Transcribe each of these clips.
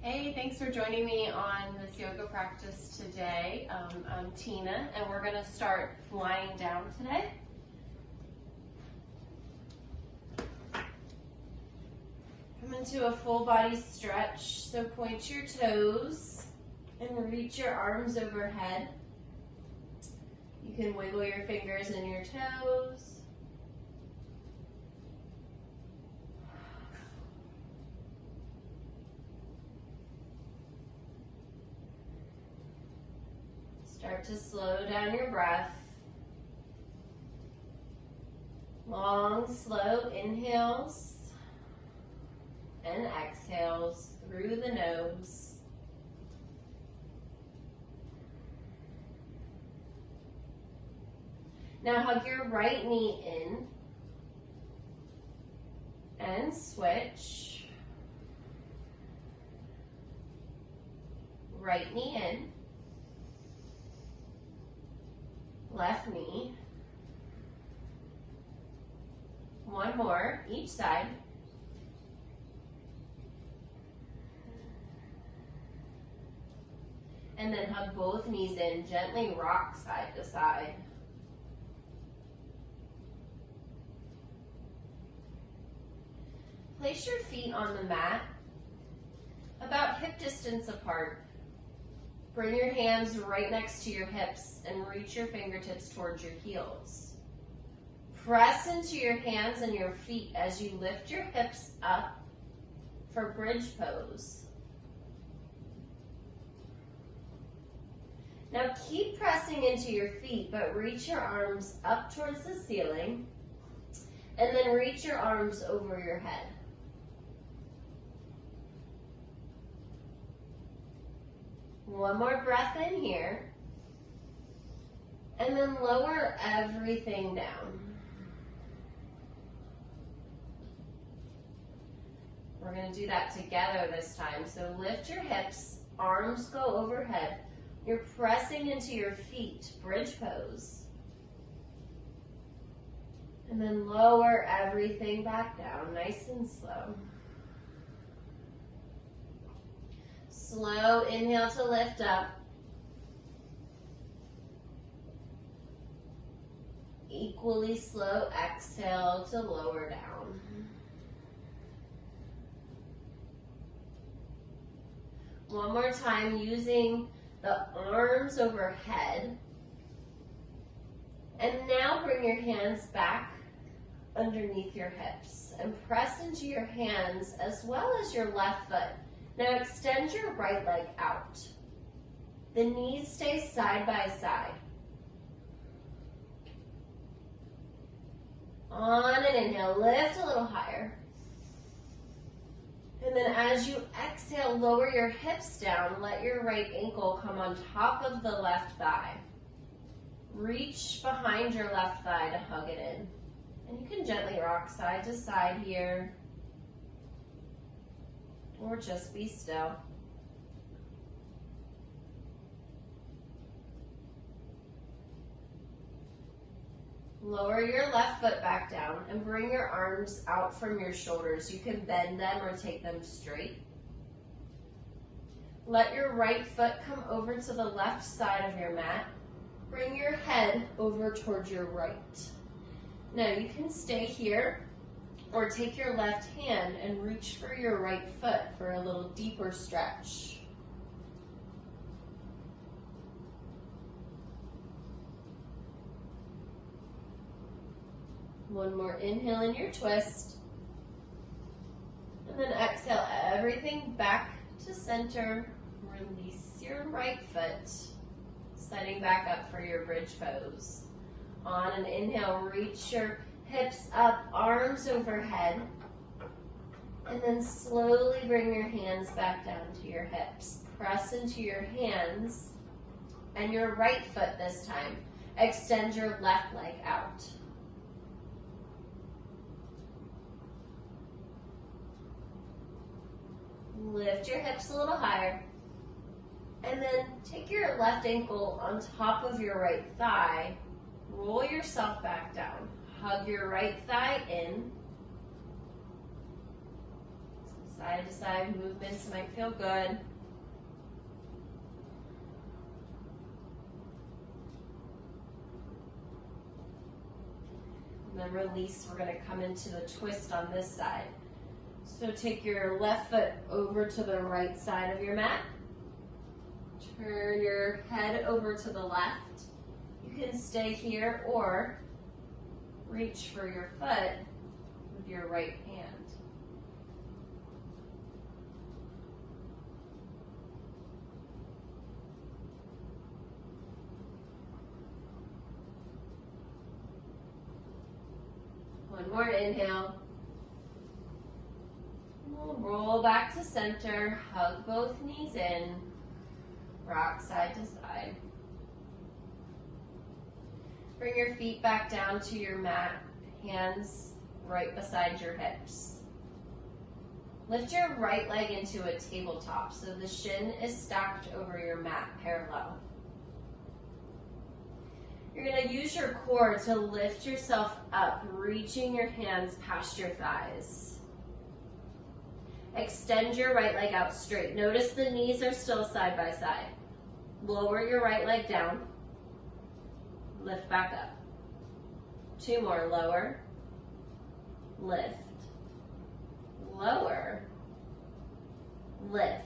Hey, thanks for joining me on this yoga practice today. I'm Tina, and we're going to start lying down today. Come into a full body stretch, so point your toes and reach your arms overhead. You can wiggle your fingers and your toes. Start to slow down your breath. Long, slow inhales and exhales through the nose. Now hug your right knee in and switch. Right knee in. Left knee. One more, each side. And then hug both knees in, gently rock side to side. Place your feet on the mat, about hip distance apart. Bring your hands right next to your hips and reach your fingertips towards your heels. Press into your hands and your feet as you lift your hips up for bridge pose. Now keep pressing into your feet, but reach your arms up towards the ceiling and then reach your arms over your head. One more breath in here, and then lower everything down. We're going to do that together this time. So lift your hips, arms go overhead. You're pressing into your feet, bridge pose. And then lower everything back down, nice and slow. Slow inhale to lift up. Equally slow exhale to lower down. One more time using the arms overhead. And now bring your hands back underneath your hips and press into your hands as well as your left foot. Now extend your right leg out. The knees stay side by side. On an inhale, lift a little higher. And then as you exhale, lower your hips down. Let your right ankle come on top of the left thigh. Reach behind your left thigh to hug it in. And you can gently rock side to side here. Or just be still. Lower your left foot back down and bring your arms out from your shoulders. You can bend them or take them straight. Let your right foot come over to the left side of your mat. Bring your head over towards your right. Now you can stay here or take your left hand and reach for your right foot for a little deeper stretch. One more inhale in your twist. And then exhale everything back to center. Release your right foot, setting back up for your bridge pose. On an inhale, reach your hips up, arms overhead, and then slowly bring your hands back down to your hips. Press into your hands and your right foot this time. Extend your left leg out. Lift your hips a little higher, and then take your left ankle on top of your right thigh. Roll yourself back down. Hug your right thigh in. Side to side movements might feel good. And then release, we're gonna come into the twist on this side. So take your left foot over to the right side of your mat. Turn your head over to the left. You can stay here or reach for your foot with your right hand. One more inhale. We'll roll back to center, hug both knees in, rock side to side. Bring your feet back down to your mat, hands right beside your hips. Lift your right leg into a tabletop so the shin is stacked over your mat parallel. You're going to use your core to lift yourself up, reaching your hands past your thighs. Extend your right leg out straight. Notice the knees are still side by side. Lower your right leg down. Lift back up. Two more. Lower. Lift. Lower. Lift.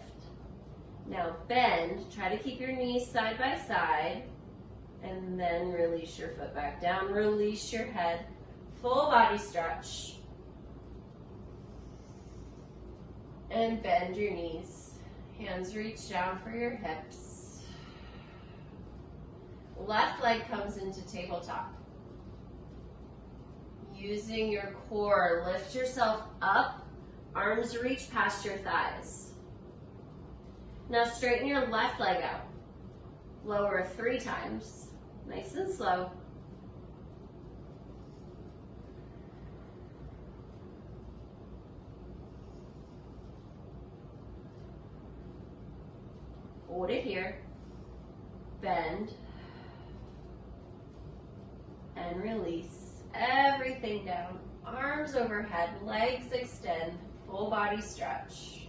Now bend. Try to keep your knees side by side. And then release your foot back down. Release your head. Full body stretch. And bend your knees. Hands reach down for your hips. Left leg comes into tabletop. Using your core, lift yourself up. Arms reach past your thighs. Now straighten your left leg out. Lower 3 times. Nice and slow. Hold it here. Bend. And release everything down. Arms overhead, legs extend, full body stretch.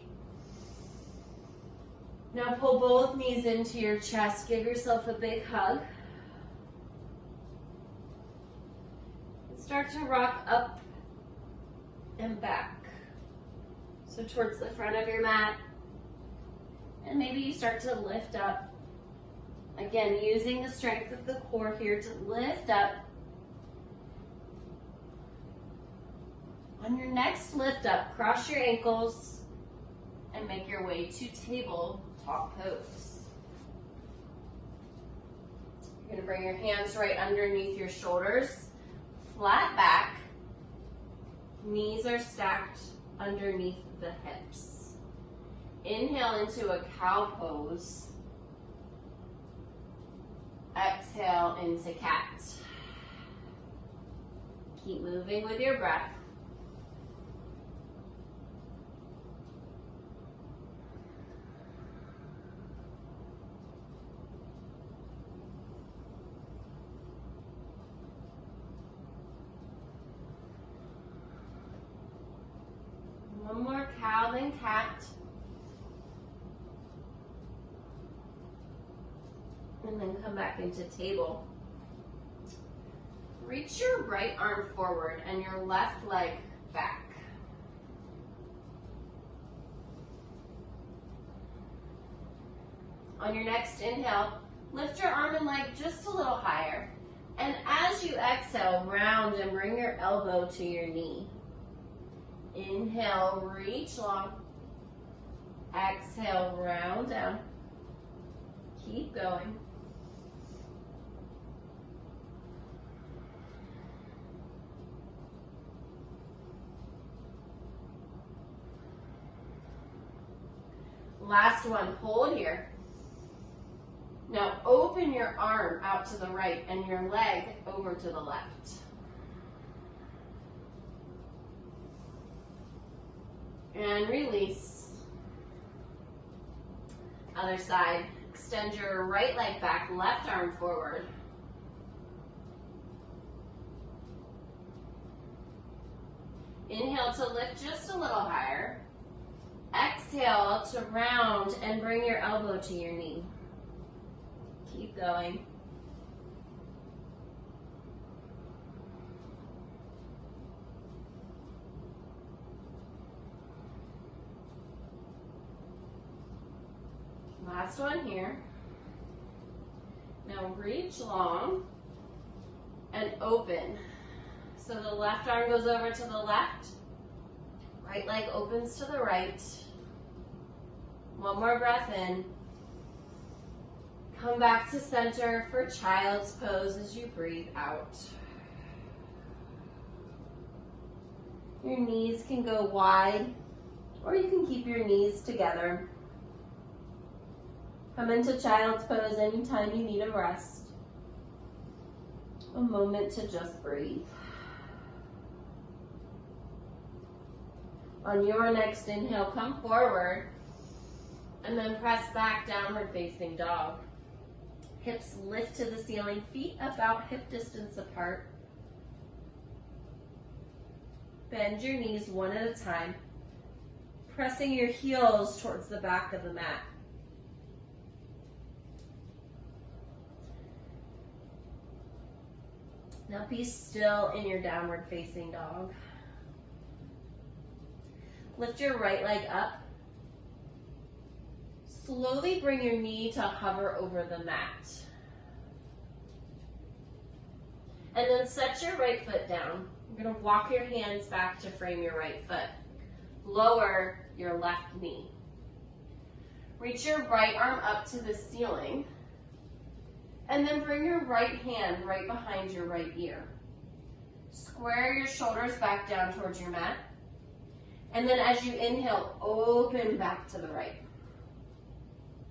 Now pull both knees into your chest. Give yourself a big hug. Start to rock up and back. So towards the front of your mat. And maybe you start to lift up. Again, using the strength of the core here to lift up. On your next lift up, cross your ankles and make your way to tabletop pose. You're gonna bring your hands right underneath your shoulders. Flat back, knees are stacked underneath the hips. Inhale into a cow pose. Exhale into cat. Keep moving with your breath. One more cow, then cat. And then come back into table. Reach your right arm forward and your left leg back. On your next inhale, lift your arm and leg just a little higher. And as you exhale, round and bring your elbow to your knee. Inhale, reach long. Exhale, round down. Keep going. Last one, hold here. Now open your arm out to the right and your leg over to the left. And release. Other side. Extend your right leg back, left arm forward. Inhale to lift just a little higher. exhale to round and bring your elbow to your knee. Keep going. Last one here. Now reach long and open. So the left arm goes over to the left, right leg opens to the right. One more breath in. Come back to center for child's pose as you breathe out. Your knees can go wide, or you can keep your knees together. Come into child's pose anytime you need a rest. A moment to just breathe. On your next inhale, come forward and then press back, downward facing dog. Hips lift to the ceiling, feet about hip distance apart. Bend your knees one at a time, pressing your heels towards the back of the mat. Now be still in your downward facing dog. Lift your right leg up. Slowly bring your knee to hover over the mat. And then set your right foot down. You're going to walk your hands back to frame your right foot. Lower your left knee. Reach your right arm up to the ceiling. And then bring your right hand right behind your right ear. Square your shoulders back down towards your mat. And then as you inhale, open back to the right.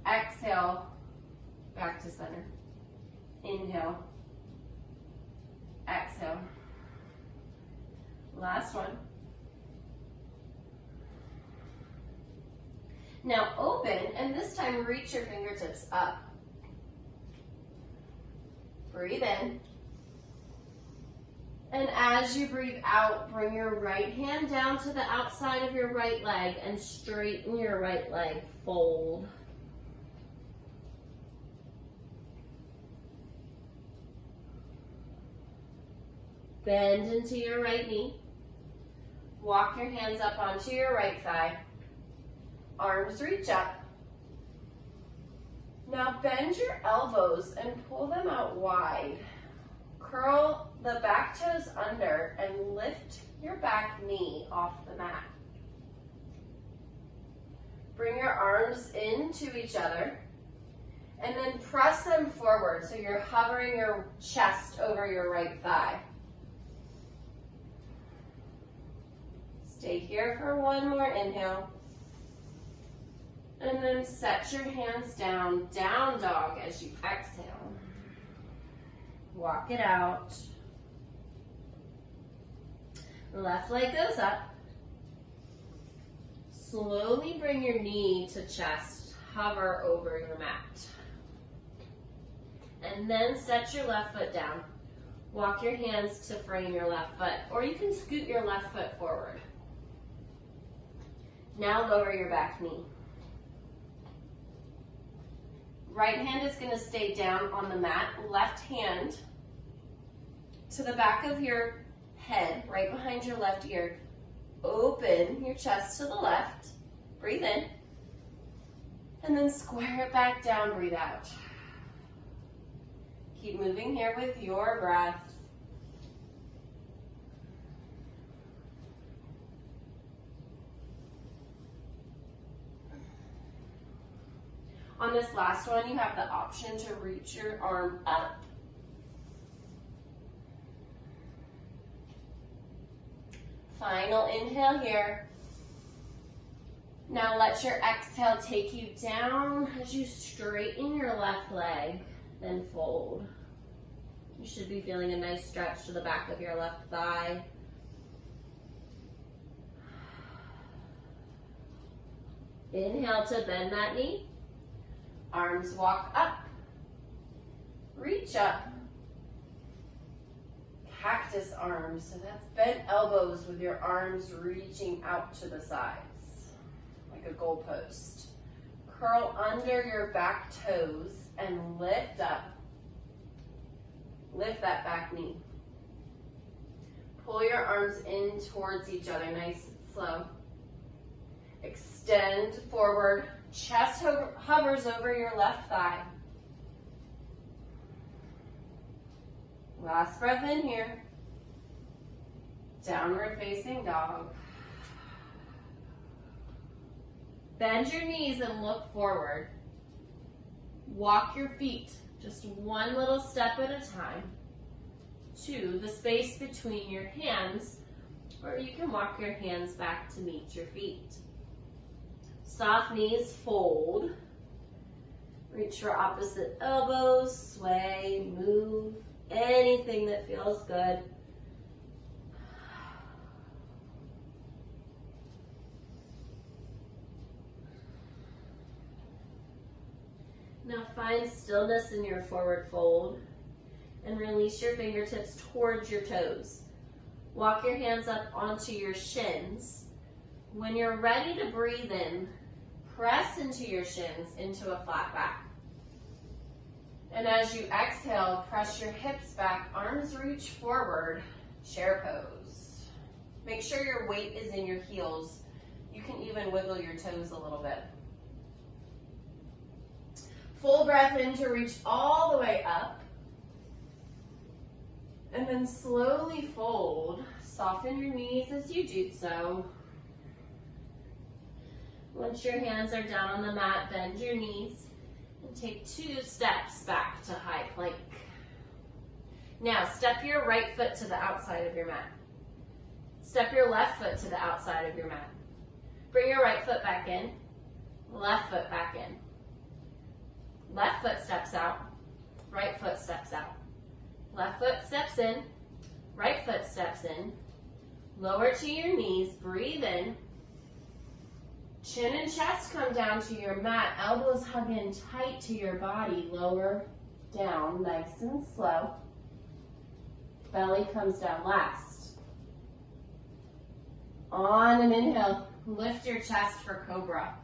Exhale, back to center. Inhale. Exhale. Last one. Now open, and this time reach your fingertips up. Breathe in. And as you breathe out, bring your right hand down to the outside of your right leg and straighten your right leg. Fold. Bend into your right knee. Walk your hands up onto your right thigh. Arms reach up. Now bend your elbows and pull them out wide. Curl the back toes under and lift your back knee off the mat. Bring your arms into each other and then press them forward so you're hovering your chest over your right thigh. Stay here for one more inhale. And then set your hands down, down dog as you exhale. Walk it out. Left leg goes up. Slowly bring your knee to chest, hover over your mat. And then set your left foot down. Walk your hands to frame your left foot, or you can scoot your left foot forward. Now lower your back knee. Right hand is going to stay down on the mat. Left hand to the back of your head, right behind your left ear. Open your chest to the left. Breathe in. And then square it back down. Breathe out. Keep moving here with your breath. On this last one, you have the option to reach your arm up. Final inhale here. Now let your exhale take you down as you straighten your left leg, then fold. You should be feeling a nice stretch to the back of your left thigh. Inhale to bend that knee. Arms walk up, reach up, cactus arms, so that's bent elbows with your arms reaching out to the sides, like a goalpost. Curl under your back toes and lift up. Lift that back knee. Pull your arms in towards each other, nice and slow. Extend forward. Chest hovers over your left thigh. Last breath in here. Downward facing dog. Bend your knees and look forward. Walk your feet just one little step at a time to the space between your hands, or you can walk your hands back to meet your feet. Soft knees fold. Reach for opposite elbows, sway, move, anything that feels good. Now find stillness in your forward fold and release your fingertips towards your toes. Walk your hands up onto your shins. When you're ready to breathe in, press into your shins into a flat back. And as you exhale, press your hips back, arms reach forward, chair pose. Make sure your weight is in your heels. You can even wiggle your toes a little bit. Full breath in to reach all the way up. And then slowly fold. Soften your knees as you do so. Once your hands are down on the mat, bend your knees and take 2 steps back to high plank. Now, step your right foot to the outside of your mat. Step your left foot to the outside of your mat. Bring your right foot back in, left foot back in. Left foot steps out, right foot steps out. Left foot steps in, right foot steps in. Lower to your knees, breathe in. Chin and chest come down to your mat, elbows hug in tight to your body, lower down, nice and slow. Belly comes down last. On an inhale, lift your chest for cobra.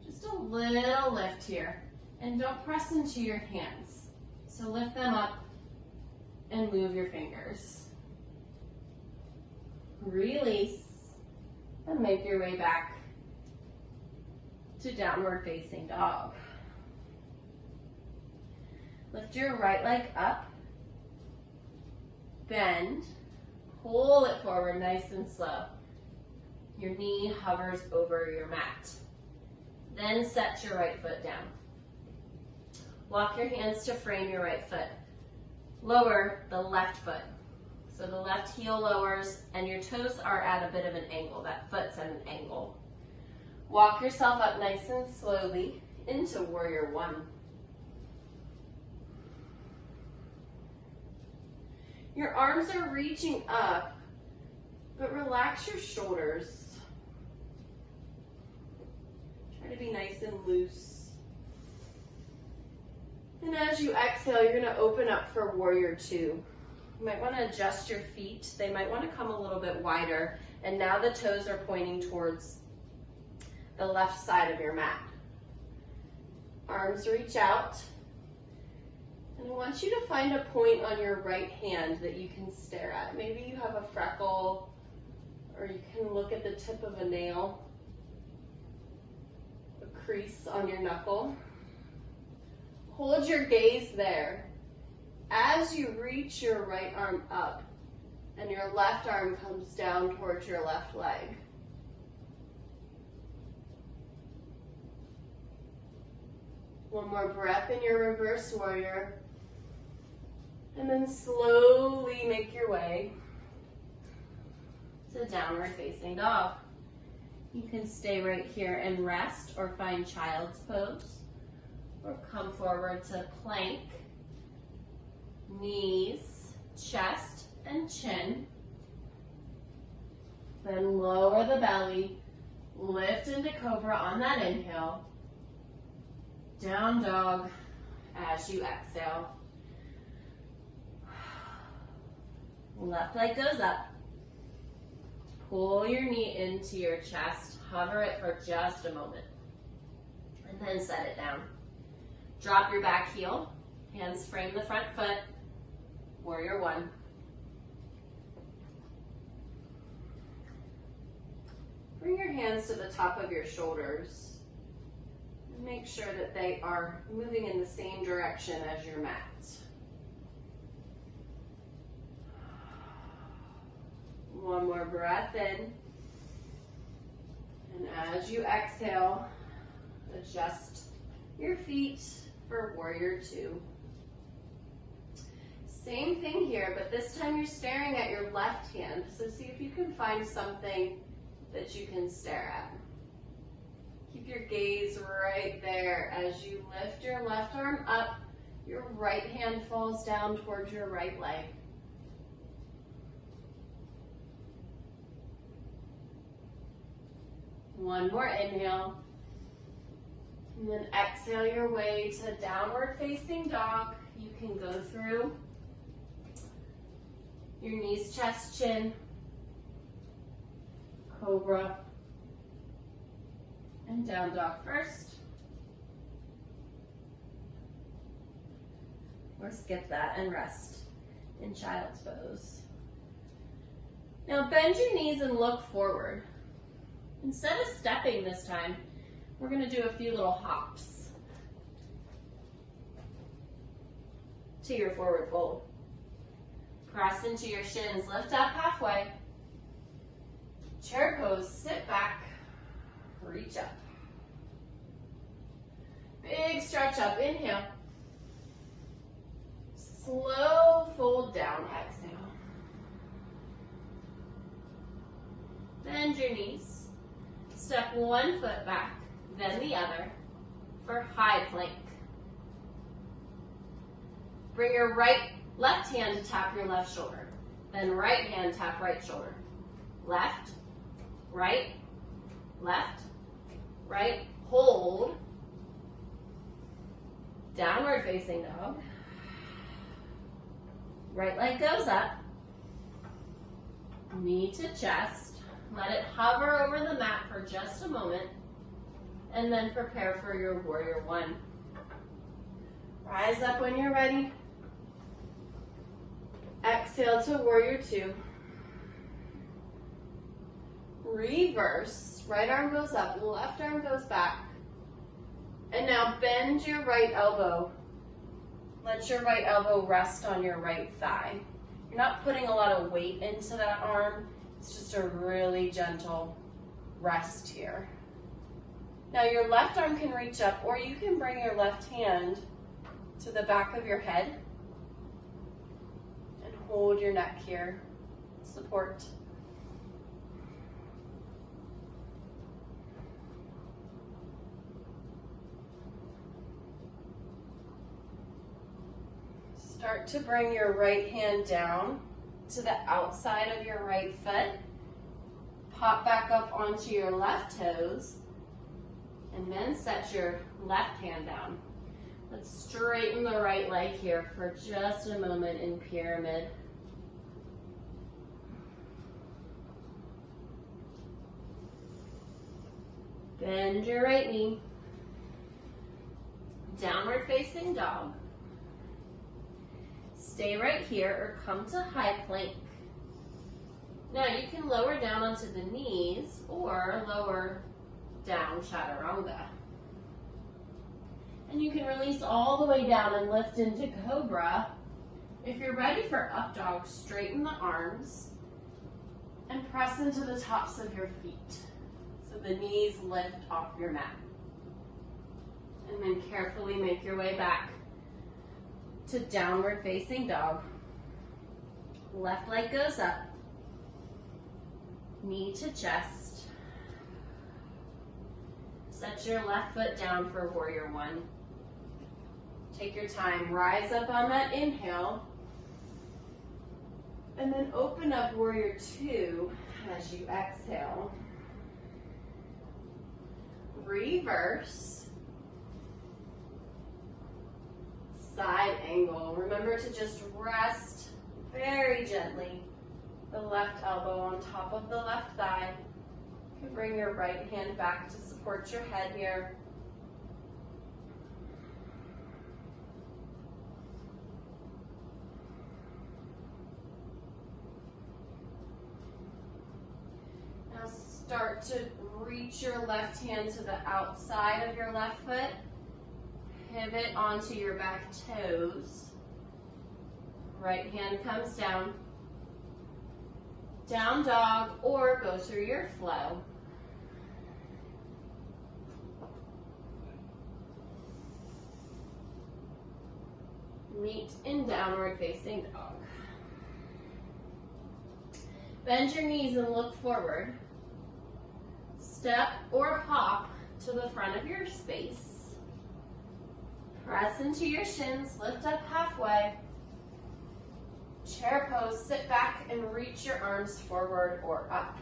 Just a little lift here. And don't press into your hands. So lift them up and move your fingers. Release and make your way back to downward facing dog. Lift your right leg up. Bend. Pull it forward nice and slow. Your knee hovers over your mat. Then set your right foot down. Walk your hands to frame your right foot. Lower the left foot. So the left heel lowers and your toes are at a bit of an angle. That foot's at an angle. Walk yourself up nice and slowly into warrior one. Your arms are reaching up, but relax your shoulders. Try to be nice and loose. And as you exhale, you're going to open up for warrior two. You might want to adjust your feet. They might want to come a little bit wider. And now the toes are pointing towards the left side of your mat. Arms reach out. And I want you to find a point on your right hand that you can stare at. Maybe you have a freckle, or you can look at the tip of a nail, a crease on your knuckle. Hold your gaze there. As you reach your right arm up and your left arm comes down towards your left leg. One more breath in your reverse warrior. And then slowly make your way to downward facing dog. You can stay right here and rest or find child's pose. Or come forward to plank, knees, chest, and chin. Then lower the belly, lift into cobra on that inhale. Down dog as you exhale. Left leg goes up. pull your knee into your chest, hover it for just a moment, and then set it down. Drop your back heel, hands frame the front foot, warrior one. Bring your hands to the top of your shoulders. Make sure that they are moving in the same direction as your mat. One more breath in. And as you exhale, adjust your feet for warrior two. Same thing here, but this time you're staring at your left hand. So see if you can find something that you can stare at. Keep your gaze right there. As you lift your left arm up, your right hand falls down towards your right leg. One more inhale. And then exhale your way to downward facing dog. You can go through your knees, chest, chin, cobra, and down dog first. Or skip that and rest in child's pose. Now bend your knees and look forward. Instead of stepping this time, we're going to do a few little hops to your forward fold. Press into your shins, lift up halfway. Chair pose, sit back, reach up. Big stretch up, inhale. Slow fold down, exhale. Bend your knees. Step one foot back, then the other for high plank. Bring your left hand to tap your left shoulder, then right hand tap right shoulder. Left, right, hold. Downward facing dog. Right leg goes up, knee to chest. Let it hover over the mat for just a moment, and then prepare for your warrior one. Rise up when you're ready. Exhale to warrior two. Reverse. Right arm goes up, left arm goes back. And now bend your right elbow. Let your right elbow rest on your right thigh. You're not putting a lot of weight into that arm. It's just a really gentle rest here. Now your left arm can reach up, or you can bring your left hand to the back of your head and hold your neck here. Support. Start to bring your right hand down to the outside of your right foot. Pop back up onto your left toes, and then set your left hand down. Let's straighten the right leg here for just a moment in pyramid. Bend your right knee. Downward facing dog. Stay right here or come to high plank. Now you can lower down onto the knees or lower down chaturanga. And you can release all the way down and lift into cobra. If you're ready for up dog, straighten the arms and press into the tops of your feet so the knees lift off your mat. And then carefully make your way back to downward facing dog. Left leg goes up, knee to chest. Set your left foot down for warrior one. Take your time, rise up on that inhale, and then open up warrior two as you exhale. Reverse. Side angle. Remember to just rest very gently The left elbow on top of the left thigh. You can bring your right hand back to support your head here. Now start to reach your left hand to the outside of your left foot. Pivot onto your back toes. Right hand comes down. Down dog, or go through your flow. Meet in downward facing dog. Bend your knees and look forward. Step or hop to the front of your space. Press into your shins, lift up halfway. Chair pose, sit back and reach your arms forward or up.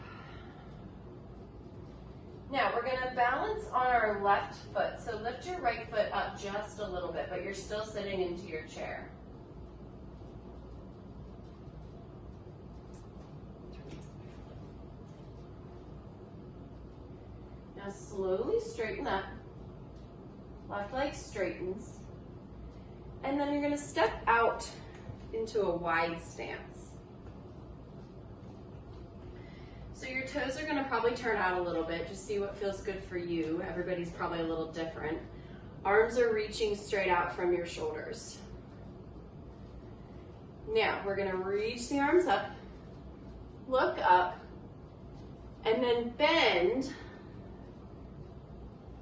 Now we're going to balance on our left foot. So lift your right foot up just a little bit, but you're still sitting into your chair. Now slowly straighten up. Left leg straightens. And then you're going to step out into a wide stance. So your toes are going to probably turn out a little bit. Just see what feels good for you. Everybody's probably a little different. Arms are reaching straight out from your shoulders. Now we're going to reach the arms up, look up, and then bend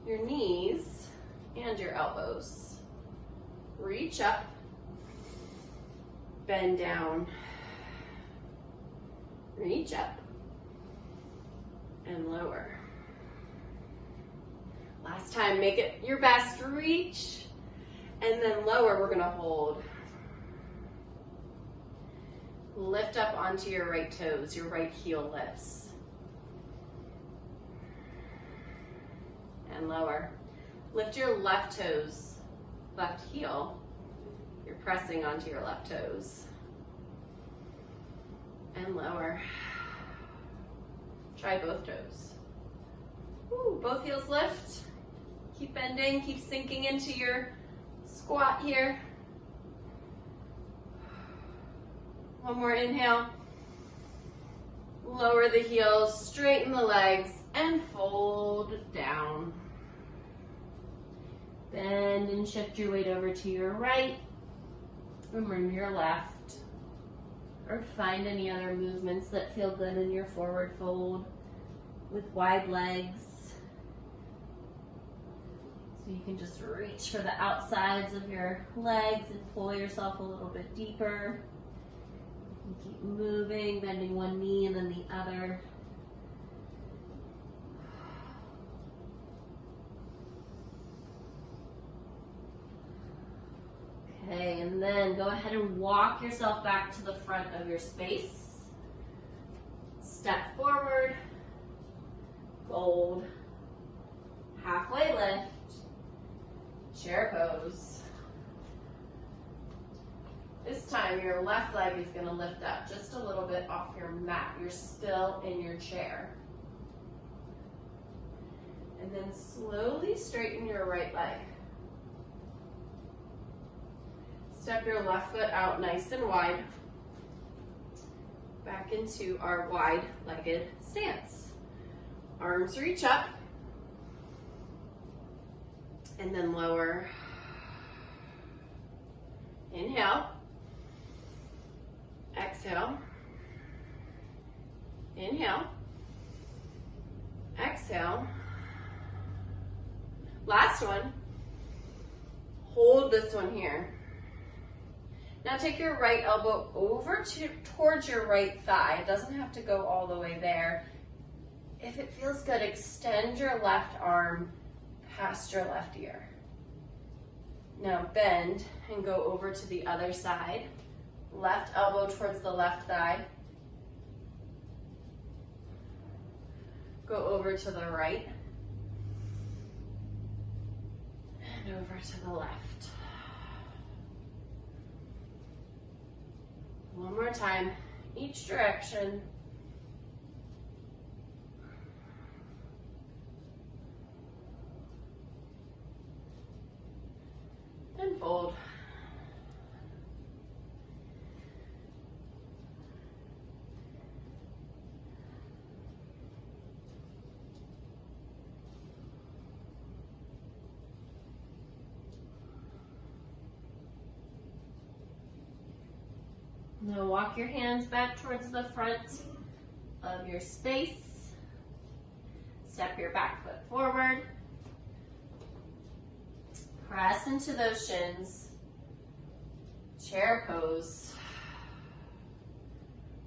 your knees and your elbows. Reach up, bend down, reach up, and lower. Last time, make it your best. Reach, and then lower. We're gonna hold. Lift up onto your right toes, your right heel lifts. And lower. Lift your left toes, left heel. You're pressing onto your left toes. And lower. Try both toes. Ooh, both heels lift. Keep bending, keep sinking into your squat here. One more inhale. Lower the heels, straighten the legs, and fold down. Bend and shift your weight over to your right. And bring your left. Or find any other movements that feel good in your forward fold with wide legs. So you can just reach for the outsides of your legs and pull yourself a little bit deeper. You can keep moving, bending one knee and then the other. Okay, and then go ahead and walk yourself back to the front of your space. Step forward, fold, halfway lift, chair pose. This time your left leg is gonna lift up just a little bit off your mat. You're still in your chair. And then slowly straighten your right leg. Step your left foot out nice and wide. Back into our wide-legged stance. Arms reach up. And then lower. Inhale. Exhale. Inhale. Exhale. Last one. Hold this one here. Now take your right elbow over towards your right thigh. It doesn't have to go all the way there. If it feels good, extend your left arm past your left ear. Now bend and go over to the other side. Left elbow towards the left thigh. Go over to the right. And over to the left. One more time. each direction. And fold. Now walk your hands back towards the front of your space. Step your back foot forward. Press into those shins. Chair pose.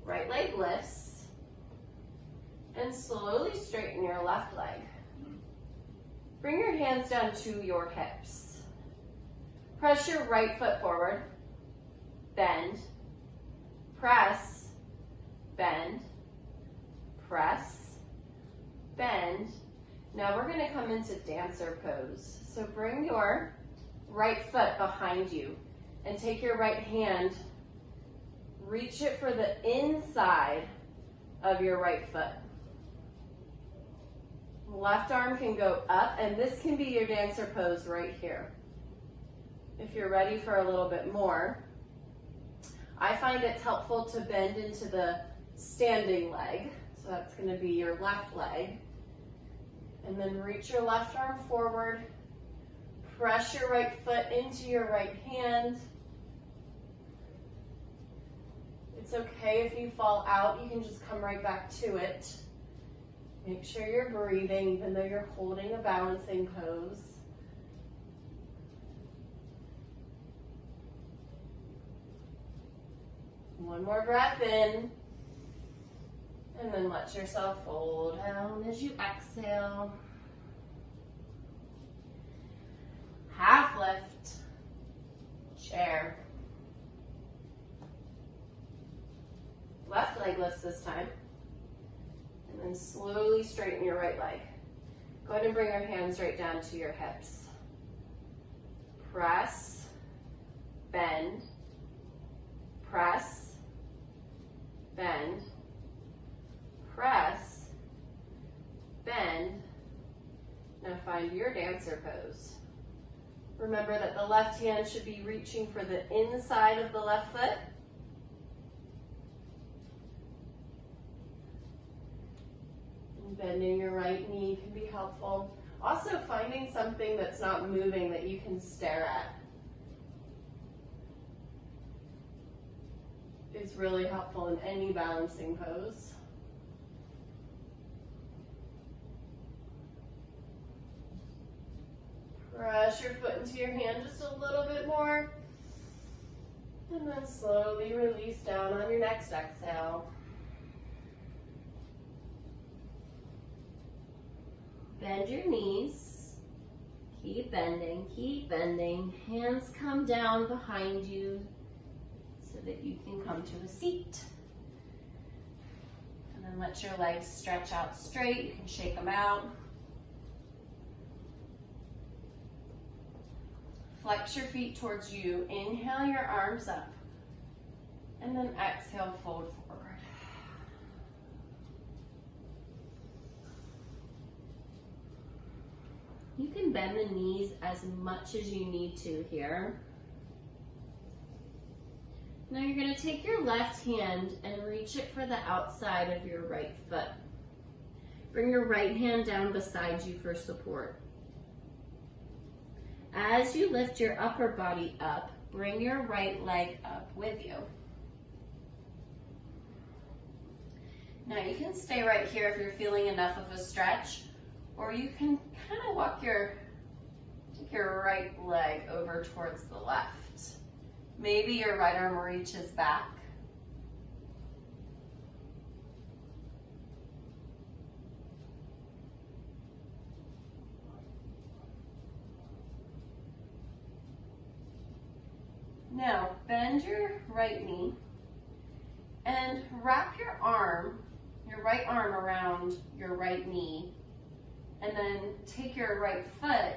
Right leg lifts. And slowly straighten your left leg. Bring your hands down to your hips. Press your right foot forward. Bend. Press, bend, press, bend. Now we're going to come into dancer pose. So bring your right foot behind you and take your right hand, reach it for the inside of your right foot. Left arm can go up, and this can be your dancer pose right here. If you're ready for a little bit more, I find it's helpful to bend into the standing leg. So that's going to be your left leg. And then reach your left arm forward. Press your right foot into your right hand. It's okay if you fall out. You can just come right back to it. Make sure you're breathing even though you're holding a balancing pose. One more breath in, and then let yourself fold down as you exhale. Half lift, chair. Left leg lifts this time, and then slowly straighten your right leg. Go ahead and bring your hands right down to your hips. Press, bend, press, bend, press, bend. Now find your dancer pose. Remember that the left hand should be reaching for the inside of the left foot. And bending your right knee can be helpful. Also finding something that's not moving that you can stare at is really helpful in any balancing pose. Press your foot into your hand just a little bit more. And then slowly release down on your next exhale. Bend your knees. Keep bending, keep bending. Hands come down behind you so that you can come to a seat. And then let your legs stretch out straight. You can shake them out. Flex your feet towards you. Inhale your arms up. And then exhale, fold forward. You can bend the knees as much as you need to here. Now you're going to take your left hand and reach it for the outside of your right foot. Bring your right hand down beside you for support. As you lift your upper body up, bring your right leg up with you. Now you can stay right here if you're feeling enough of a stretch, or you can kind of walk take your right leg over towards the left. Maybe your right arm reaches back. Now, bend your right knee and wrap your right arm around your right knee, and then take your right foot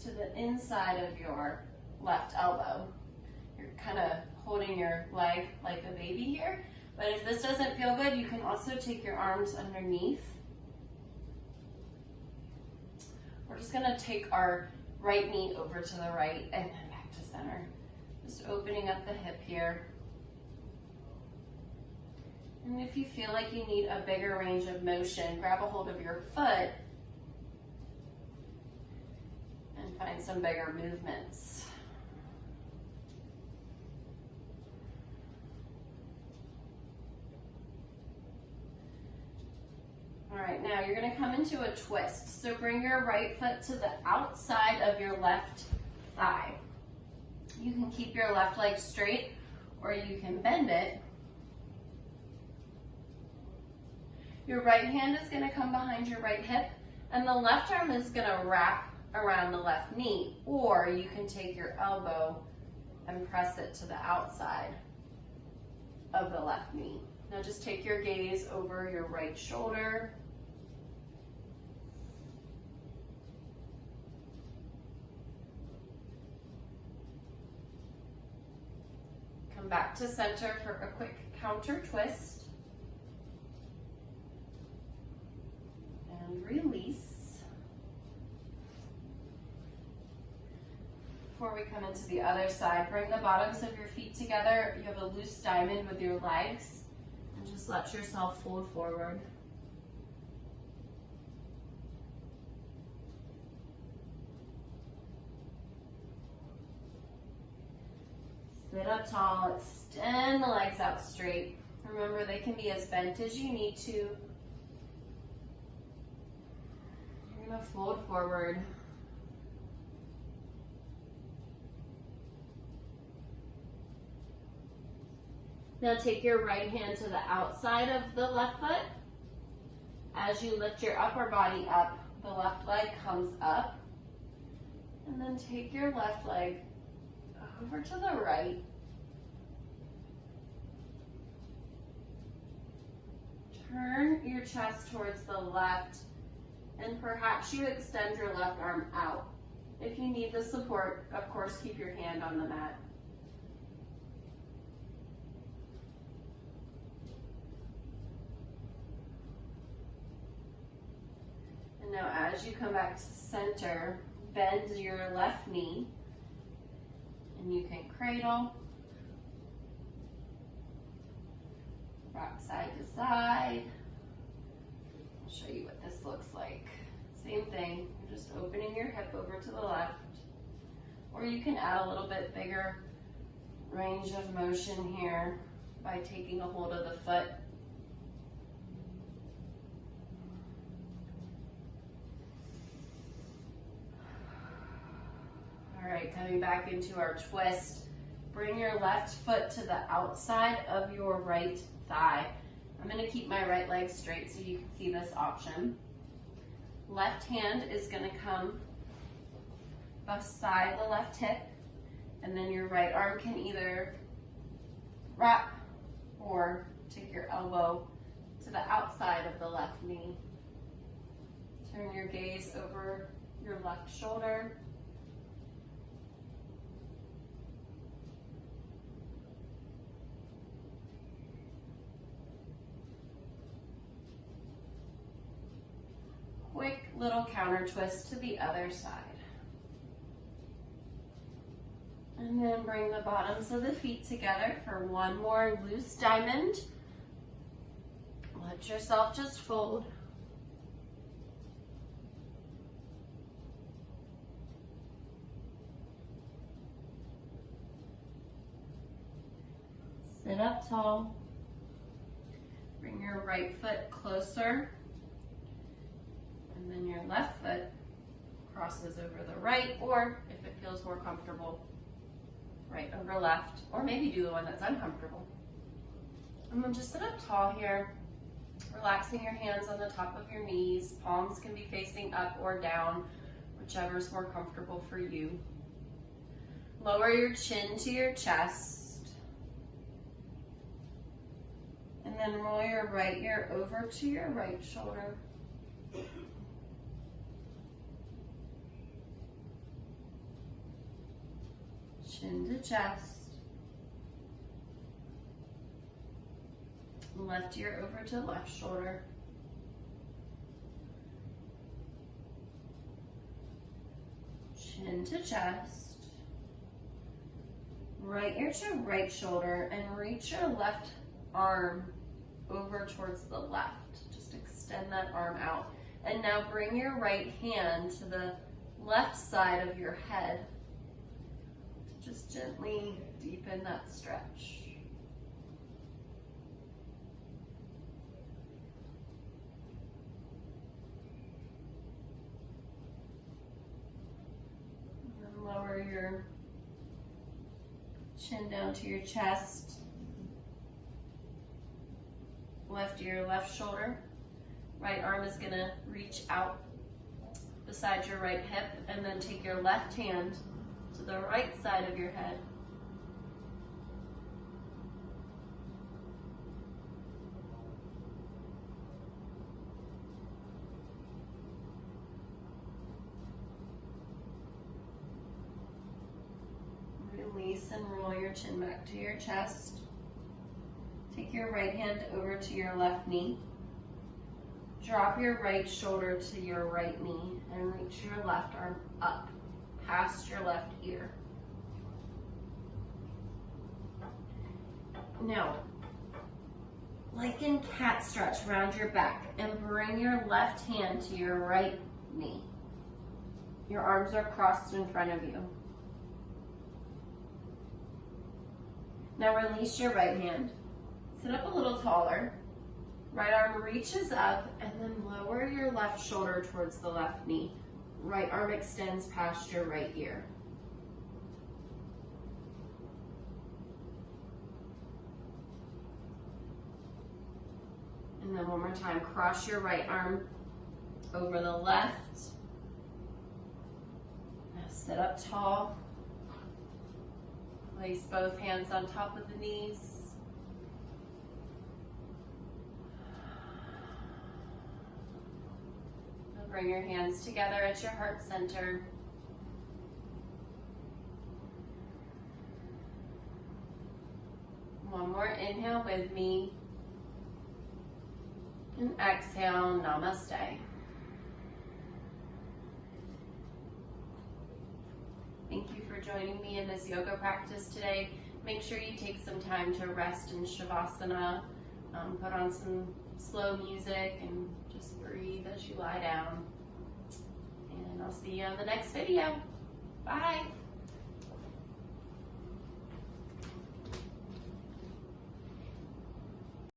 to the inside of your left elbow. You're kind of holding your leg like a baby here. But if this doesn't feel good, you can also take your arms underneath. We're just gonna take our right knee over to the right and then back to center. Just opening up the hip here. And if you feel like you need a bigger range of motion, grab a hold of your foot and find some bigger movements. All right, now you're gonna come into a twist. So bring your right foot to the outside of your left thigh. You can keep your left leg straight or you can bend it. Your right hand is gonna come behind your right hip and the left arm is gonna wrap around the left knee, or you can take your elbow and press it to the outside of the left knee. Now just take your gaze over your right shoulder. Come back to center for a quick counter twist. And release. Before we come into the other side, bring the bottoms of your feet together. You have a loose diamond with your legs. And just let yourself fold forward. Sit up tall, extend the legs out straight. Remember, they can be as bent as you need to. You're gonna fold forward. Now take your right hand to the outside of the left foot. As you lift your upper body up, the left leg comes up. And then take your left leg over to the right. Turn your chest towards the left, and perhaps you extend your left arm out. If you need the support, of course, keep your hand on the mat. And now as you come back to center, bend your left knee, and you can cradle, rock side to side. I'll show you what this looks like. Same thing, you're just opening your hip over to the left, or you can add a little bit bigger range of motion here by taking a hold of the foot. All right, coming back into our twist. Bring your left foot to the outside of your right thigh. I'm gonna keep my right leg straight so you can see this option. Left hand is gonna come beside the left hip, and then your right arm can either wrap or take your elbow to the outside of the left knee. Turn your gaze over your left shoulder. Quick little counter twist to the other side. And then bring the bottoms of the feet together for one more loose diamond. Let yourself just fold. Sit up tall. Bring your right foot closer. And then your left foot crosses over the right, or if it feels more comfortable, right over left, or maybe do the one that's uncomfortable. And then just sit up tall here, relaxing your hands on the top of your knees. Palms can be facing up or down, whichever is more comfortable for you. Lower your chin to your chest. And then roll your right ear over to your right shoulder. Chin to chest. Left ear over to left shoulder. Chin to chest. Right ear to right shoulder, and reach your left arm over towards the left. Just extend that arm out. And now bring your right hand to the left side of your head. Just gently deepen that stretch. Lower your chin down to your chest. Left ear, left shoulder. Right arm is going to reach out beside your right hip, and then take your left hand to the right side of your head. Release and roll your chin back to your chest. Take your right hand over to your left knee. Drop your right shoulder to your right knee and reach your left arm up past your left ear. Now, like in cat stretch, round your back and bring your left hand to your right knee. Your arms are crossed in front of you. Now release your right hand. Sit up a little taller. Right arm reaches up, and then lower your left shoulder towards the left knee. Right arm extends past your right ear. And then one more time, cross your right arm over the left. Now sit up tall. Place both hands on top of the knees. Bring your hands together at your heart center. One more inhale with me. And exhale, namaste. Thank you for joining me in this yoga practice today. Make sure you take some time to rest in Shavasana. Put on some slow music and just breathe as you lie down. And I'll see you on the next video. Bye.